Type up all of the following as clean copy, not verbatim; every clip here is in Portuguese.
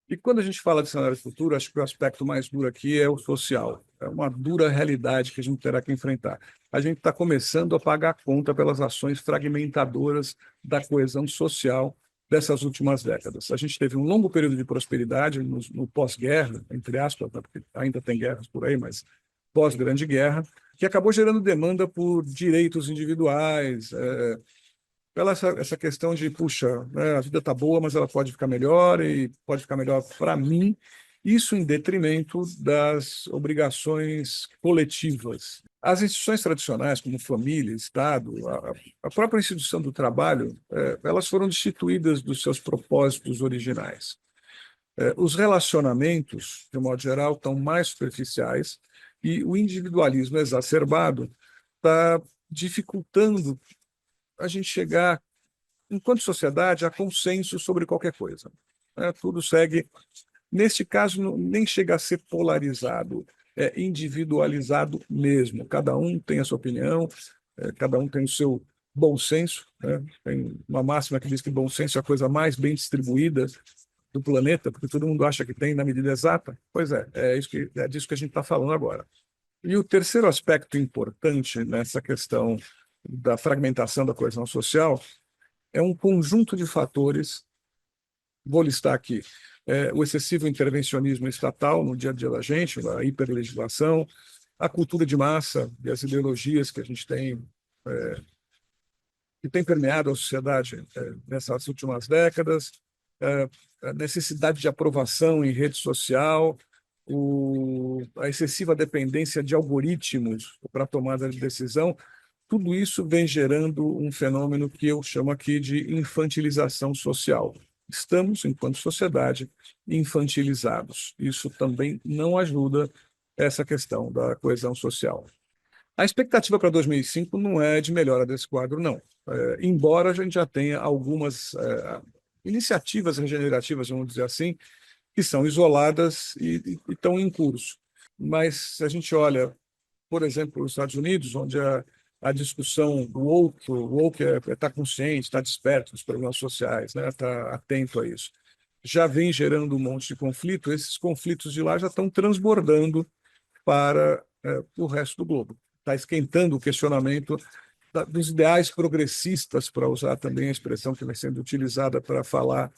E quando a gente fala de cenário futuro, acho que o aspecto mais duro aqui é o social. É uma dura realidade que a gente terá que enfrentar. A gente está começando a pagar a conta pelas ações fragmentadoras da coesão social dessas últimas décadas. A gente teve um longo período de prosperidade no pós-guerra, entre aspas, né, porque ainda tem guerras por aí, mas pós-grande guerra, que acabou gerando demanda por direitos individuais, pela essa questão de, puxa, né, a vida está boa, mas ela pode ficar melhor e pode ficar melhor para mim, isso em detrimento das obrigações coletivas. As instituições tradicionais, como família, Estado, a própria instituição do trabalho, elas foram destituídas dos seus propósitos originais. Os relacionamentos, de um modo geral, estão mais superficiais e o individualismo exacerbado está dificultando a gente chegar, enquanto sociedade, a consenso sobre qualquer coisa. Tudo segue. Neste caso, nem chega a ser polarizado, é individualizado mesmo. Cada um tem a sua opinião, cada um tem o seu bom senso. Né? Tem uma máxima que diz que bom senso é a coisa mais bem distribuída do planeta, porque todo mundo acha que tem na medida exata. Pois é disso que a gente está falando agora. E o terceiro aspecto importante nessa questão da fragmentação da coesão social é um conjunto de fatores. Vou listar aqui: o excessivo intervencionismo estatal no dia a dia da gente, a hiperlegislação, a cultura de massa e as ideologias que a gente tem, que tem permeado a sociedade nessas últimas décadas, a necessidade de aprovação em rede social, a excessiva dependência de algoritmos para a tomada de decisão. Tudo isso vem gerando um fenômeno que eu chamo aqui de infantilização social. Estamos, enquanto sociedade, infantilizados. Isso também não ajuda essa questão da coesão social. A expectativa para 2005 não é de melhora desse quadro, não. Embora a gente já tenha algumas iniciativas regenerativas, vamos dizer assim, que são isoladas e estão em curso. Mas se a gente olha, por exemplo, os Estados Unidos, onde a discussão do woke, o woke é estar consciente, estar desperto dos problemas sociais, né? Estar atento a isso. Já vem gerando um monte de conflito, esses conflitos de lá já estão transbordando para o resto do globo. Está esquentando o questionamento dos ideais progressistas, para usar também a expressão que vem sendo utilizada para falar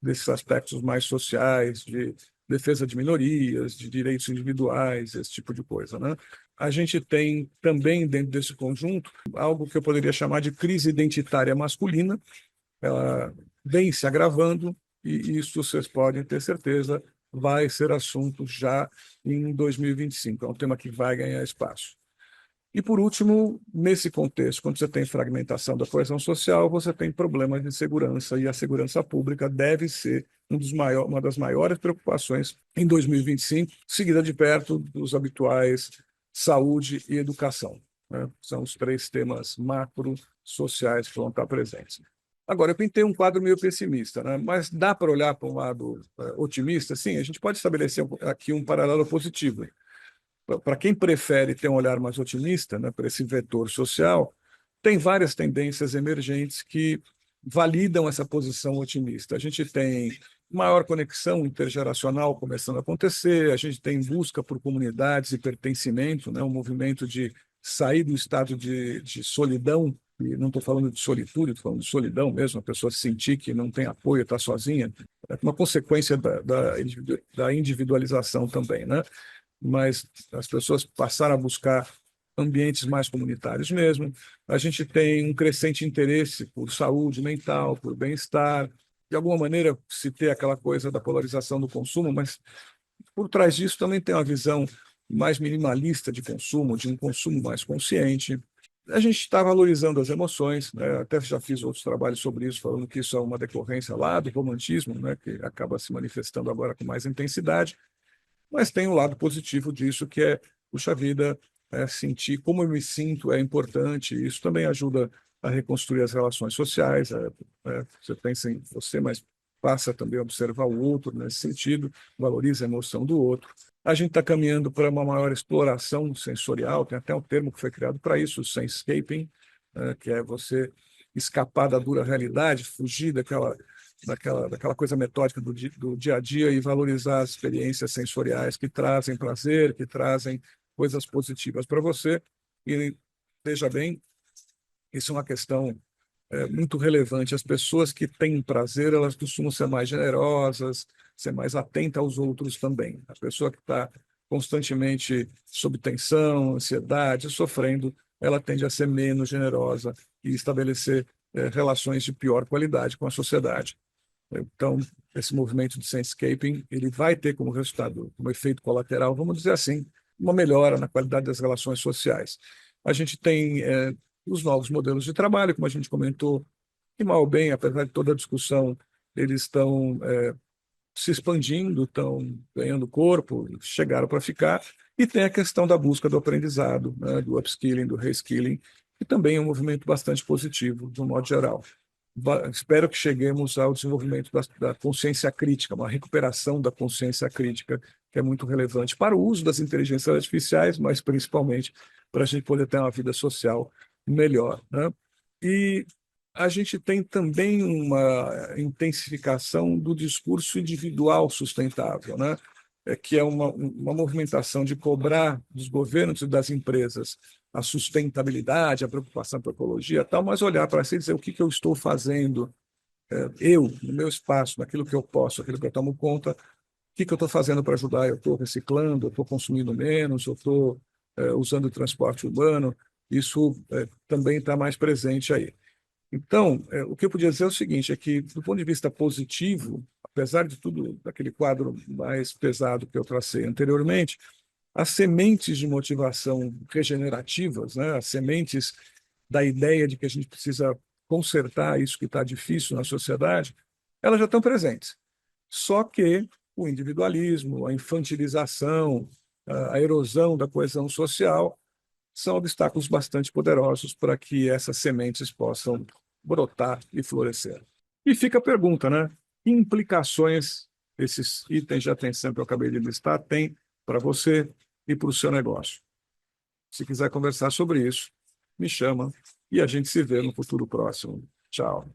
desses aspectos mais sociais, de defesa de minorias, de direitos individuais, esse tipo de coisa, né? A gente tem também, dentro desse conjunto, algo que eu poderia chamar de crise identitária masculina. Ela vem se agravando e isso vocês podem ter certeza vai ser assunto já em 2025. É um tema que vai ganhar espaço. E, por último, nesse contexto, quando você tem fragmentação da coesão social, você tem problemas de segurança, e a segurança pública deve ser uma das maiores preocupações em 2025, seguida de perto dos habituais saúde e educação. Né? São os três temas macro sociais que vão estar presentes. Agora, eu pintei um quadro meio pessimista, né? Mas dá para olhar para um lado otimista? Sim, a gente pode estabelecer aqui um paralelo positivo. Para quem prefere ter um olhar mais otimista, né, para esse vetor social, tem várias tendências emergentes que validam essa posição otimista. A gente tem maior conexão intergeracional começando a acontecer, a gente tem busca por comunidades e pertencimento, né, um movimento de sair do estado de solidão, e não estou falando de solitude, estou falando de solidão mesmo, a pessoa sentir que não tem apoio, está sozinha, é uma consequência da individualização também, né? Mas as pessoas passaram a buscar ambientes mais comunitários mesmo. A gente tem um crescente interesse por saúde mental, por bem-estar. De alguma maneira, se ter aquela coisa da polarização do consumo, mas por trás disso também tem uma visão mais minimalista de consumo, de um consumo mais consciente. A gente está valorizando as emoções, né? Até já fiz outros trabalhos sobre isso, falando que isso é uma decorrência lá do romantismo, né? Que acaba se manifestando agora com mais intensidade. Mas tem um lado positivo disso, que é, puxa vida, sentir como eu me sinto é importante. Isso também ajuda a reconstruir as relações sociais. Você pensa em você, mas passa também a observar o outro nesse sentido, valoriza a emoção do outro. A gente está caminhando para uma maior exploração sensorial, tem até um termo que foi criado para isso, o sensescaping, que é você escapar da dura realidade, fugir daquela daquela coisa metódica do dia a dia e valorizar as experiências sensoriais que trazem prazer, que trazem coisas positivas para você. E veja bem, isso é uma questão muito relevante. As pessoas que têm prazer, elas costumam ser mais generosas, ser mais atenta aos outros também. A pessoa que está constantemente sob tensão, ansiedade, sofrendo, ela tende a ser menos generosa e estabelecer relações de pior qualidade com a sociedade. Então, esse movimento de Senscaping, ele vai ter como resultado, como efeito colateral, vamos dizer assim, uma melhora na qualidade das relações sociais. A gente tem os novos modelos de trabalho, como a gente comentou, que mal ou bem, apesar de toda a discussão, eles estão se expandindo, estão ganhando corpo, chegaram para ficar, e tem a questão da busca do aprendizado, né, do upskilling, do reskilling, que também é um movimento bastante positivo, de um modo geral. Espero que cheguemos ao desenvolvimento da consciência crítica, uma recuperação da consciência crítica, que é muito relevante para o uso das inteligências artificiais, mas principalmente para a gente poder ter uma vida social melhor, né? E a gente tem também uma intensificação do discurso individual sustentável, né? Que é uma movimentação de cobrar dos governos e das empresas a sustentabilidade, a preocupação com a ecologia, tal, mas olhar para si e dizer o que eu estou fazendo, eu, no meu espaço, naquilo que eu posso, aquilo que eu tomo conta, o que eu estou fazendo para ajudar? Eu estou reciclando, eu estou consumindo menos, eu estou usando o transporte urbano, isso também está mais presente aí. Então, o que eu podia dizer é o seguinte, é que, do ponto de vista positivo, apesar de tudo, daquele quadro mais pesado que eu tracei anteriormente, as sementes de motivação regenerativas, né, as sementes da ideia de que a gente precisa consertar isso que está difícil na sociedade, elas já estão presentes. Só que o individualismo, a infantilização, a erosão da coesão social são obstáculos bastante poderosos para que essas sementes possam brotar e florescer. E fica a pergunta, né? Que implicações esses itens de atenção que eu acabei de listar têm para você e para o seu negócio? Se quiser conversar sobre isso, me chama e a gente se vê no futuro próximo. Tchau.